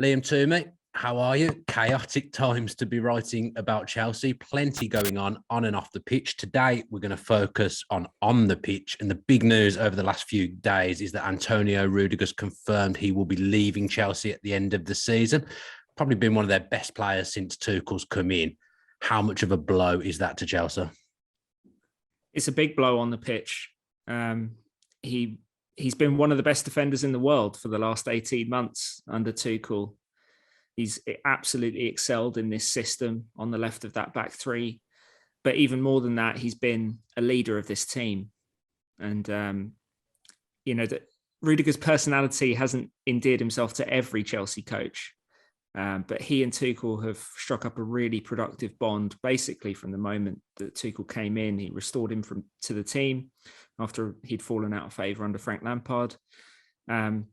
Liam Twomey, how are you? Chaotic times to be writing about Chelsea. Plenty going on and off the pitch. Today, we're going to focus on the pitch. And the big news over the last few days is that Antonio Rüdiger's confirmed he will be leaving Chelsea at the end of the season. Probably been one of their best players since Tuchel's come in. How much of a blow is that to Chelsea? It's a big blow on the pitch. He's been one of the best defenders in the world for the last 18 months under Tuchel. He's absolutely excelled in this system on the left of that back three. But even more than that, he's been a leader of this team. And, that Rudiger's personality hasn't endeared himself to every Chelsea coach. But he and Tuchel have struck up a really productive bond, basically from the moment that Tuchel came in. He restored him to the team after he'd fallen out of favour under Frank Lampard. And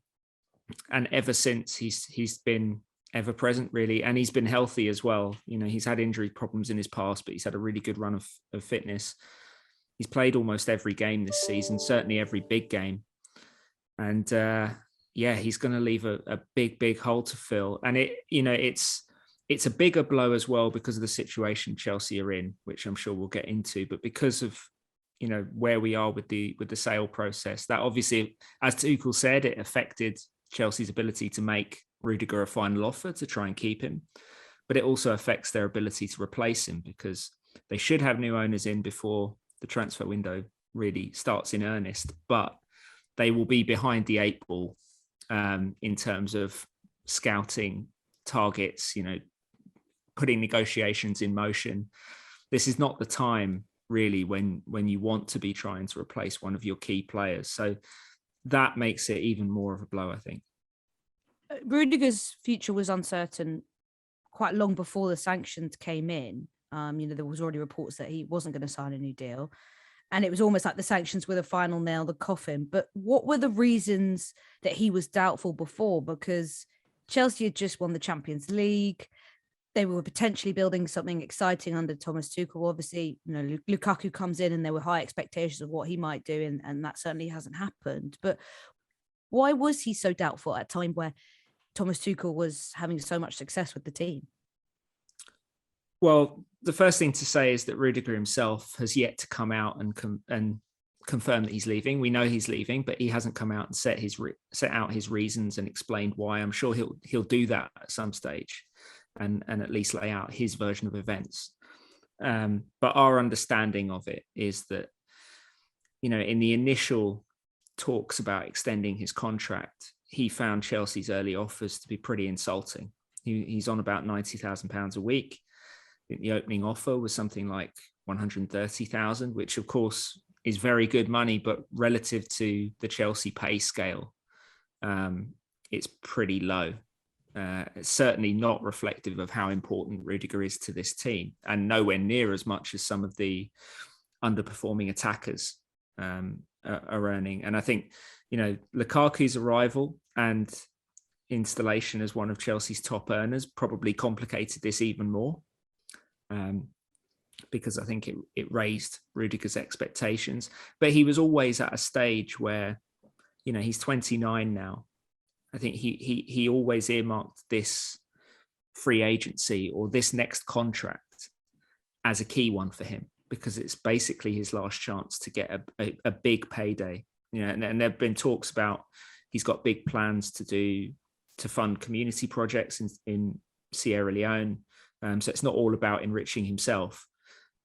ever since, he's been ever present, really. And he's been healthy as well. He's had injury problems in his past, but he's had a really good run of fitness. He's played almost every game this season, certainly every big game. And he's going to leave a big hole to fill. And it's a bigger blow as well because of the situation Chelsea are in, which I'm sure we'll get into. But because of where we are with the sale process, that obviously, as Tuchel said, it affected Chelsea's ability to make Rudiger a final offer to try and keep him. But it also affects their ability to replace him because they should have new owners in before the transfer window really starts in earnest. But they will be behind the eight ball in terms of scouting targets, putting negotiations in motion. This is not the time really when you want to be trying to replace one of your key players. So that makes it even more of a blow, I think. Rudiger's future was uncertain quite long before the sanctions came in. There was already reports that he wasn't going to sign a new deal. And it was almost like the sanctions were the final nail in the coffin. But what were the reasons that he was doubtful before? Because Chelsea had just won the Champions League. They were potentially building something exciting under Thomas Tuchel. Obviously, Lukaku comes in and there were high expectations of what he might do. And that certainly hasn't happened. But why was he so doubtful at a time where Thomas Tuchel was having so much success with the team? Well, the first thing to say is that Rudiger himself has yet to come out and confirm that he's leaving. We know he's leaving, but he hasn't come out and set out his reasons and explained why. I'm sure he'll do that at some stage and at least lay out his version of events. But our understanding of it is that, in the initial talks about extending his contract, he found Chelsea's early offers to be pretty insulting. He's on about £90,000 a week. The opening offer was something like 130,000, which of course is very good money, but relative to the Chelsea pay scale, it's pretty low. It's certainly not reflective of how important Rudiger is to this team, and nowhere near as much as some of the underperforming attackers are earning. And I think, Lukaku's arrival and installation as one of Chelsea's top earners probably complicated this even more. Because I think it raised Rudiger's expectations. But he was always at a stage where, he's 29 now. I think he always earmarked this free agency or this next contract as a key one for him, because it's basically his last chance to get a big payday. And there have been talks about he's got big plans to fund community projects in Sierra Leone. So it's not all about enriching himself.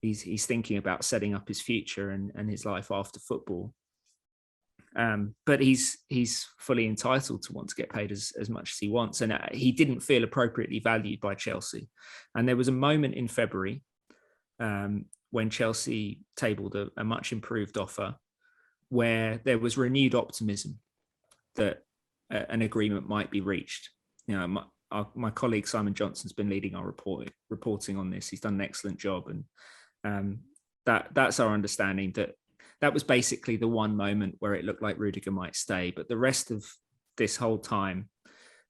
He's thinking about setting up his future and his life after football. But he's fully entitled to want to get paid as much as he wants. And he didn't feel appropriately valued by Chelsea. And there was a moment in February when Chelsea tabled a much improved offer where there was renewed optimism that an agreement might be reached. My colleague Simon Johnson's been leading our reporting on this. He's done an excellent job, and that's our understanding that was basically the one moment where it looked like Rudiger might stay. But the rest of this whole time,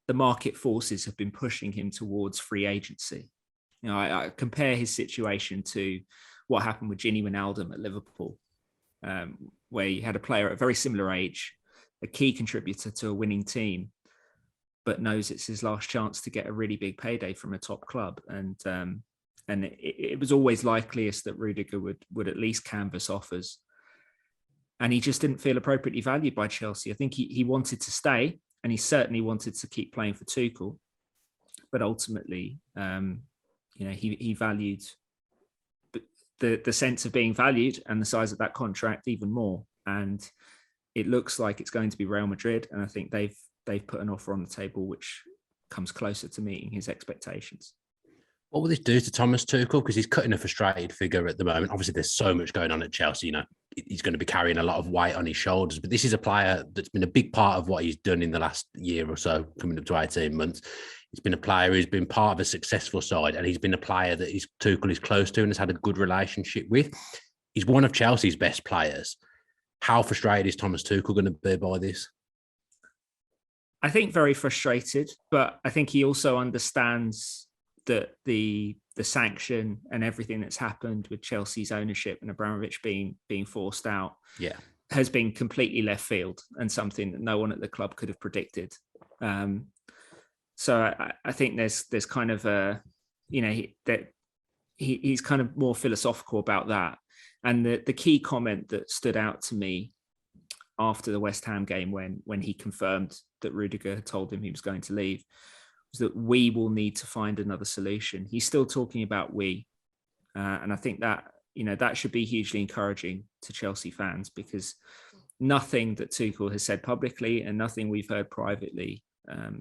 the market forces have been pushing him towards free agency. I compare his situation to what happened with Gini Wijnaldum at Liverpool, where you had a player at a very similar age, a key contributor to a winning team, but knows it's his last chance to get a really big payday from a top club. And it was always likeliest that Rudiger would at least canvass offers. And he just didn't feel appropriately valued by Chelsea. I think he wanted to stay, and he certainly wanted to keep playing for Tuchel. But ultimately, he valued the sense of being valued and the size of that contract even more. And it looks like it's going to be Real Madrid. And I think they've put an offer on the table which comes closer to meeting his expectations. What will this do to Thomas Tuchel? Because he's cutting a frustrated figure at the moment. Obviously, there's so much going on at Chelsea. He's going to be carrying a lot of weight on his shoulders. But this is a player that's been a big part of what he's done in the last year or so, coming up to 18 months. He's been a player who's been part of a successful side, and he's been a player that Tuchel is close to and has had a good relationship with. He's one of Chelsea's best players. How frustrated is Thomas Tuchel going to be by this? I think very frustrated, but I think he also understands that the sanction and everything that's happened with Chelsea's ownership and Abramovich being forced out has been completely left field and something that no one at the club could have predicted. So I think there's kind of he's kind of more philosophical about that. And the key comment that stood out to me after the West Ham game when he confirmed that Rudiger had told him he was going to leave was that we will need to find another solution. He's still talking about we. And I think that, that should be hugely encouraging to Chelsea fans, because nothing that Tuchel has said publicly and nothing we've heard privately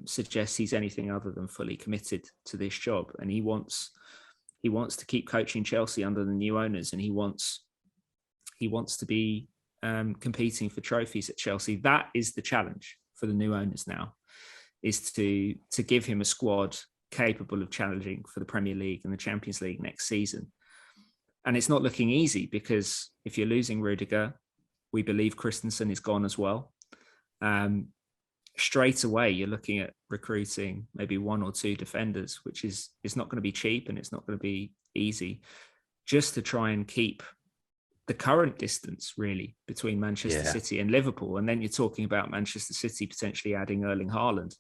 suggests he's anything other than fully committed to this job. And he wants to keep coaching Chelsea under the new owners, and he wants to be competing for trophies at Chelsea. That is the challenge for the new owners now, is to give him a squad capable of challenging for the Premier League and the Champions League next season. And it's not looking easy, because if you're losing Rudiger, we believe Christensen is gone as well. Straight away, you're looking at recruiting maybe one or two defenders, which is not going to be cheap, and it's not going to be easy, just to try and keep the current distance really between Manchester City and Liverpool. And then you're talking about Manchester City potentially adding Erling Haaland.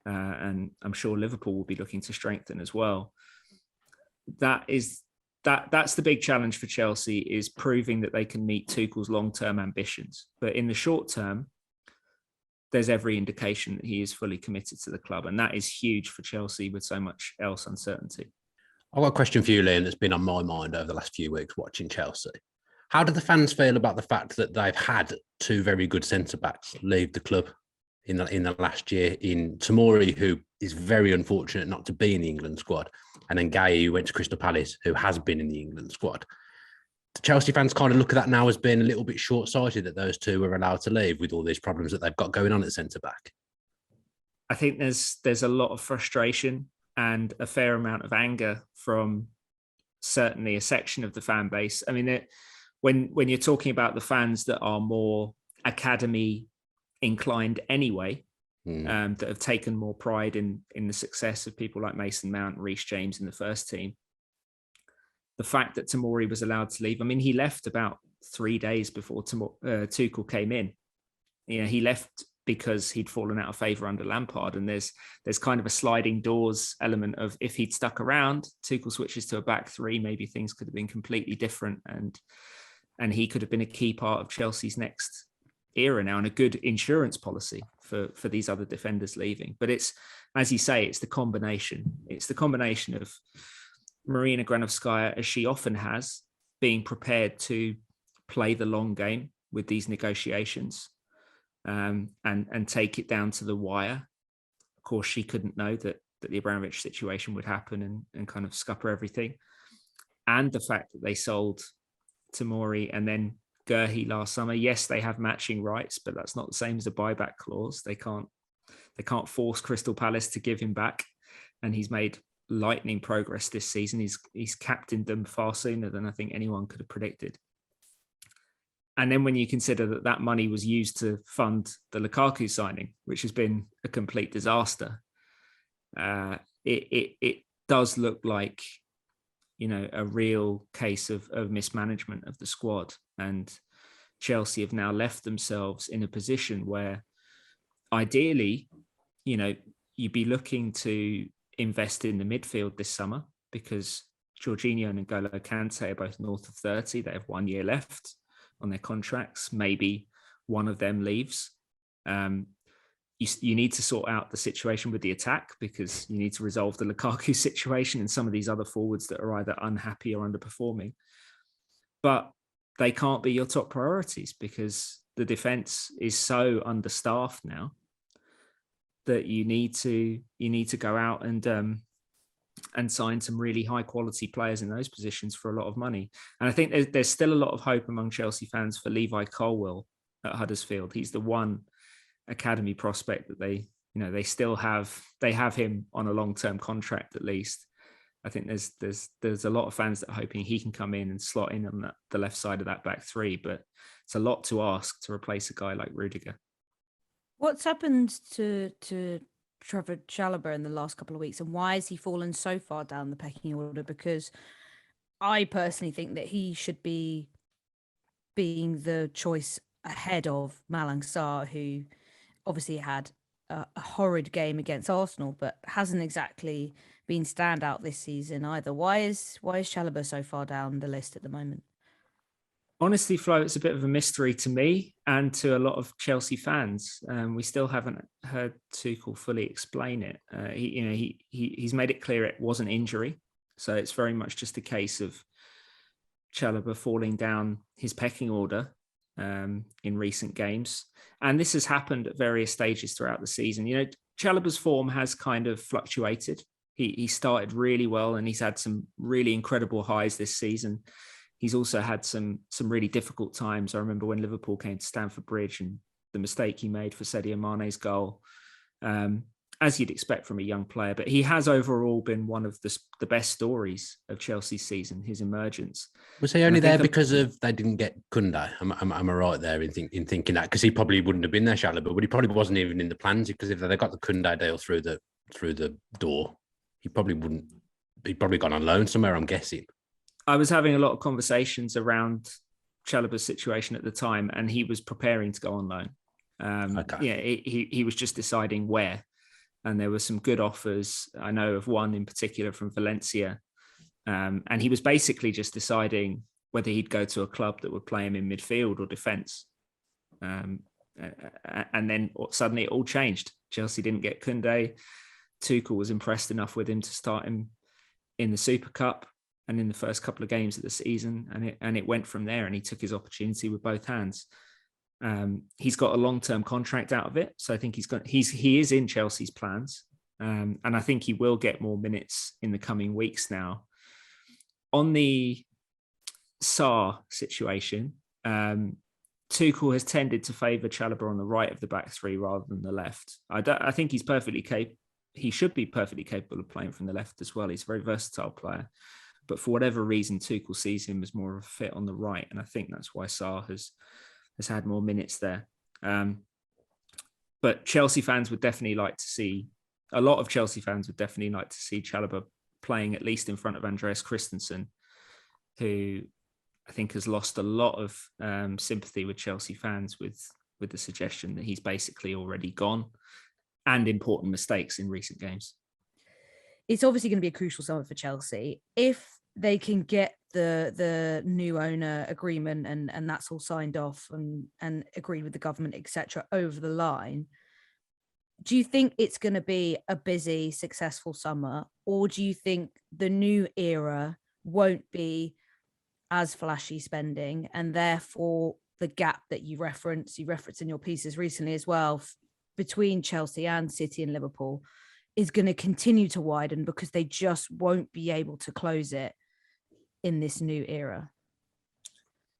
And I'm sure Liverpool will be looking to strengthen as well. That's the big challenge for Chelsea, is proving that they can meet Tuchel's long-term ambitions. But in the short term, there's every indication that he is fully committed to the club. And that is huge for Chelsea with so much else uncertainty. I've got a question for you, Liam, that's been on my mind over the last few weeks watching Chelsea. How do the fans feel about the fact that they've had two very good centre-backs leave the club in the last year, in Tomori, who is very unfortunate not to be in the England squad, and then Gay, who went to Crystal Palace, who has been in the England squad? The Chelsea fans kind of look at that now as being a little bit short-sighted that those two were allowed to leave with all these problems that they've got going on at centre-back. I think there's a lot of frustration and a fair amount of anger from certainly a section of the fan base. I mean, when you're talking about the fans that are more academy inclined anyway, that have taken more pride in the success of people like Mason Mount and Reece James in the first team, the fact that Tomori was allowed to leave, I mean, he left about 3 days before Tuchel came in. He left because he'd fallen out of favour under Lampard. And there's kind of a sliding doors element of, if he'd stuck around, Tuchel switches to a back three, maybe things could have been completely different. And he could have been a key part of Chelsea's next era now, and a good insurance policy for these other defenders leaving. But it's, as you say, it's the combination. It's the combination of Marina Granovskaya, as she often has, being prepared to play the long game with these negotiations, and take it down to the wire. Of course, she couldn't know that the Abramovich situation would happen and kind of scupper everything. And the fact that they sold Tomori and then Gurhi last summer. Yes, they have matching rights, but that's not the same as a buyback clause. They can't force Crystal Palace to give him back. And he's made lightning progress this season. He's captained them far sooner than I think anyone could have predicted. And then when you consider that money was used to fund the Lukaku signing, which has been a complete disaster, it does look like, a real case of mismanagement of the squad. And Chelsea have now left themselves in a position where ideally, you'd be looking to invest in the midfield this summer because Jorginho and N'Golo Kante are both north of 30. They have 1 year left on their contracts. Maybe one of them leaves. You need to sort out the situation with the attack because you need to resolve the Lukaku situation and some of these other forwards that are either unhappy or underperforming. But they can't be your top priorities because the defense is so understaffed now that you need to go out and sign some really high quality players in those positions for a lot of money. And I think there's still a lot of hope among Chelsea fans for Levi Colwill at Huddersfield. He's the one academy prospect that they still have. They have him on a long-term contract at least. I think there's a lot of fans that are hoping he can come in and slot in on the left side of that back three, but it's a lot to ask to replace a guy like Rudiger. What's happened to Trevor Chalobah in the last couple of weeks, and why has he fallen so far down the pecking order? Because I personally think that he should be being the choice ahead of Malang Sarr, who obviously had a horrid game against Arsenal, but hasn't exactly been standout this season either. Why is Chalobah so far down the list at the moment? Honestly, Flo, it's a bit of a mystery to me and to a lot of Chelsea fans. We still haven't heard Tuchel fully explain it. He's made it clear it wasn't injury, so it's very much just a case of Chalobah falling down his pecking order in recent games. And this has happened at various stages throughout the season. Chalobah's form has kind of fluctuated. He started really well and he's had some really incredible highs this season. He's also had some really difficult times. I remember when Liverpool came to Stamford Bridge and the mistake he made for Sadio Mane's goal, as you'd expect from a young player. But he has overall been one of the best stories of Chelsea's season, his emergence. Was he only there because they didn't get Koundé? Am I right there in thinking that? Because he probably wouldn't have been there, Chalobah, but he probably wasn't even in the plans, because if they got the Koundé deal through the door, he'd probably gone on loan somewhere, I'm guessing. I was having a lot of conversations around Chalobah's situation at the time, and he was preparing to go on loan. Okay. Yeah, he was just deciding where. And there were some good offers. I know of one in particular from Valencia. And he was basically just deciding whether he'd go to a club that would play him in midfield or defence. And then suddenly it all changed. Chelsea didn't get Koundé. Tuchel was impressed enough with him to start him in the Super Cup and in the first couple of games of the season. And it went from there, and he took his opportunity with both hands. He's got a long-term contract out of it, so I think he is in Chelsea's plans, and I think he will get more minutes in the coming weeks now. On the Sarr situation, Tuchel has tended to favour Chalobah on the right of the back three rather than the left. I think he's he should be perfectly capable of playing from the left as well. He's a very versatile player, but for whatever reason, Tuchel sees him as more of a fit on the right, and I think that's why Sarr has had more minutes there. But Chelsea fans would definitely like to see, a lot of Chelsea fans would definitely like to see Chalobah playing at least in front of Andreas Christensen, who I think has lost a lot of sympathy with Chelsea fans with the suggestion that he's basically already gone and important mistakes in recent games. It's obviously going to be a crucial summer for Chelsea. If they can get the new owner agreement and that's all signed off and agreed with the government, etc., over the line, do you think it's going to be a busy, successful summer, or do you think the new era won't be as flashy spending, and therefore the gap that you referenced in your pieces recently as well between Chelsea and City and Liverpool is going to continue to widen because they just won't be able to close it in this new era?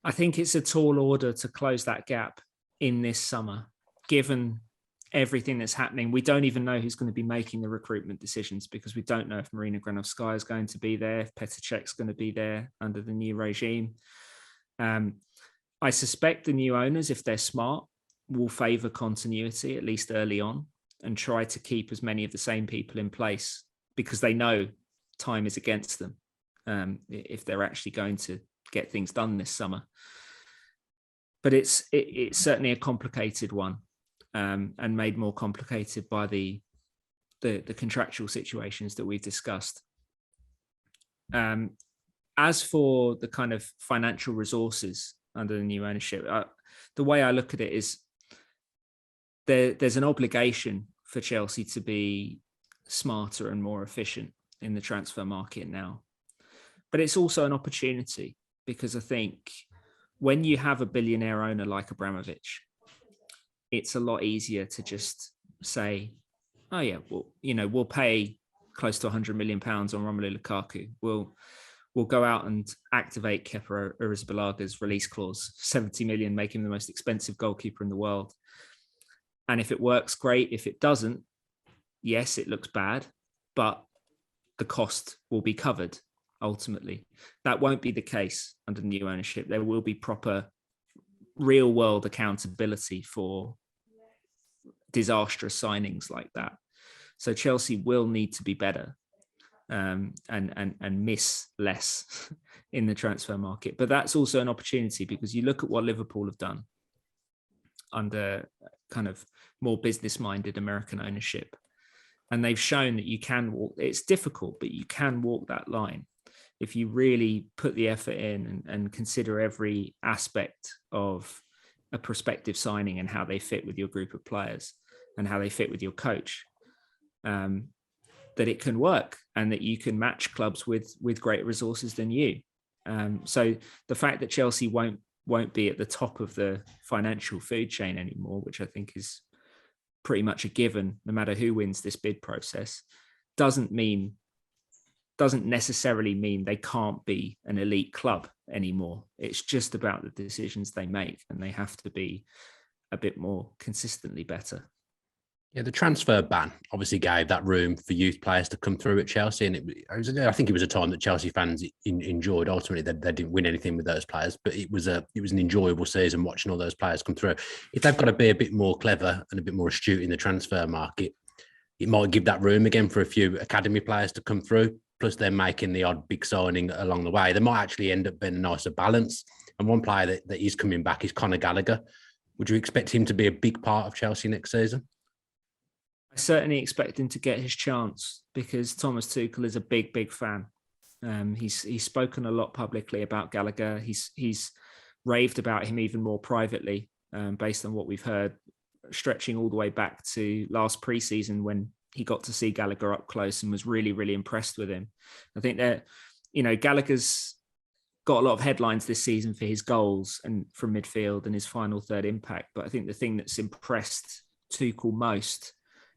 I think it's a tall order to close that gap in this summer, given everything that's happening. We don't even know who's going to be making the recruitment decisions because we don't know if Marina Granovskaya is going to be there, if Petr Cech's going to be there under the new regime. I suspect the new owners, if they're smart, will favour continuity, at least early on, and try to keep as many of the same people in place because they know time is against them if they're actually going to get things done this summer. But it's certainly a complicated one, and made more complicated by the the contractual situations that we've discussed. As for the kind of financial resources under the new ownership, the way I look at it is there's an obligation for Chelsea to be smarter and more efficient in the transfer market now. But it's also an opportunity, because I think when you have a billionaire owner like Abramovich, it's a lot easier to just say, oh yeah, well, we'll pay close to £100 million on Romelu Lukaku. We'll go out and activate Kepa Arrizabalaга's release clause, 70 million, make him the most expensive goalkeeper in the world. And if it works, great. If it doesn't, yes, it looks bad, but the cost will be covered ultimately. That won't be the case under new ownership. There will be proper real world accountability for disastrous signings like that. So Chelsea will need to be better and miss less in the transfer market. But that's also an opportunity, because you look at what Liverpool have done under kind of more business-minded American ownership, and they've shown that you can walk. It's difficult, but you can walk that line if you really put the effort in and consider every aspect of a prospective signing and how they fit with your group of players and how they fit with your coach. That it can work, and that you can match clubs with greater resources than you. So the fact that Chelsea won't be at the top of the financial food chain anymore, which I think is pretty much a given, no matter who wins this bid process, doesn't necessarily mean they can't be an elite club anymore. It's just about the decisions they make, and they have to be a bit more consistently better. Yeah, the transfer ban obviously gave that room for youth players to come through at Chelsea, and I think it was a time that Chelsea fans enjoyed. Ultimately, they didn't win anything with those players, but it was an enjoyable season watching all those players come through. If they've got to be a bit more clever and a bit more astute in the transfer market, it might give that room again for a few academy players to come through. Plus, they're making the odd big signing along the way. They might actually end up being a nicer balance. And one player that is coming back is Conor Gallagher. Would you expect him to be a big part of Chelsea next season? I certainly expect him to get his chance, because Thomas Tuchel is a big fan. He's spoken a lot publicly about Gallagher. He's raved about him even more privately, based on what we've heard, stretching all the way back to last pre-season when he got to see Gallagher up close and was really impressed with him. I think that, Gallagher's got a lot of headlines this season for his goals and from midfield and his final third impact. But I think the thing that's impressed Tuchel most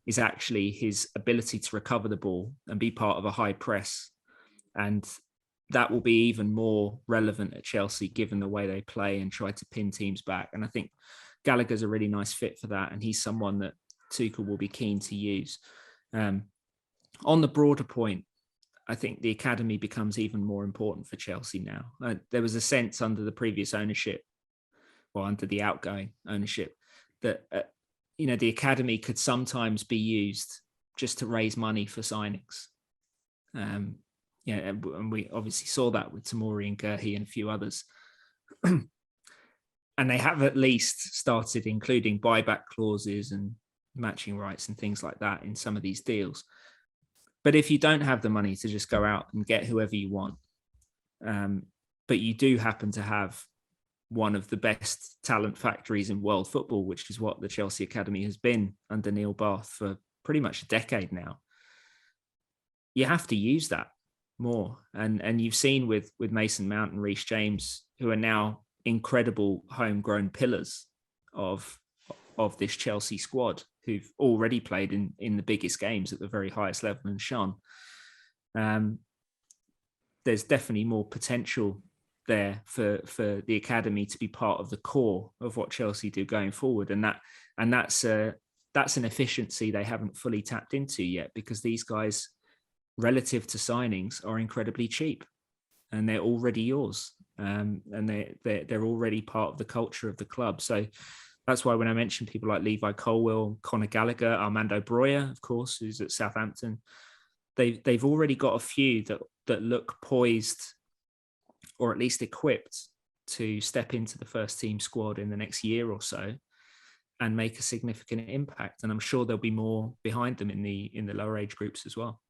is actually his ability to recover the ball and be part of a high press. And that will be even more relevant at Chelsea, given the way they play and try to pin teams back. And I think Gallagher's a really nice fit for that. And he's someone that Tuchel will be keen to use. On the broader point, I think the academy becomes even more important for Chelsea now. There was a sense under the previous ownership, or under the outgoing ownership, that the academy could sometimes be used just to raise money for signings. And we obviously saw that with Tomori and Gerhi and a few others. And they have at least started including buyback clauses and matching rights and things like that in some of these deals. But if you don't have the money to just go out and get whoever you want, but you do happen to have one of the best talent factories in world football, which is what the Chelsea Academy has been under Neil Bath for pretty much a decade now, you have to use that more. And you've seen with Mason Mount and Reece James, who are now incredible homegrown pillars of this Chelsea squad, who've already played in the biggest games at the very highest level and shone. There's definitely more potential there for the academy to be part of the core of what Chelsea do going forward, and that's an efficiency they haven't fully tapped into yet, because these guys, relative to signings, are incredibly cheap, and they're already yours, and they're already part of the culture of the club. So that's why when I mentioned people like Levi Colwill, Conor Gallagher, Armando Broja, of course, who's at Southampton, they've already got a few that look poised, or at least equipped, to step into the first team squad in the next year or so. and make a significant impact. And I'm sure there'll be more behind them in the lower age groups as well.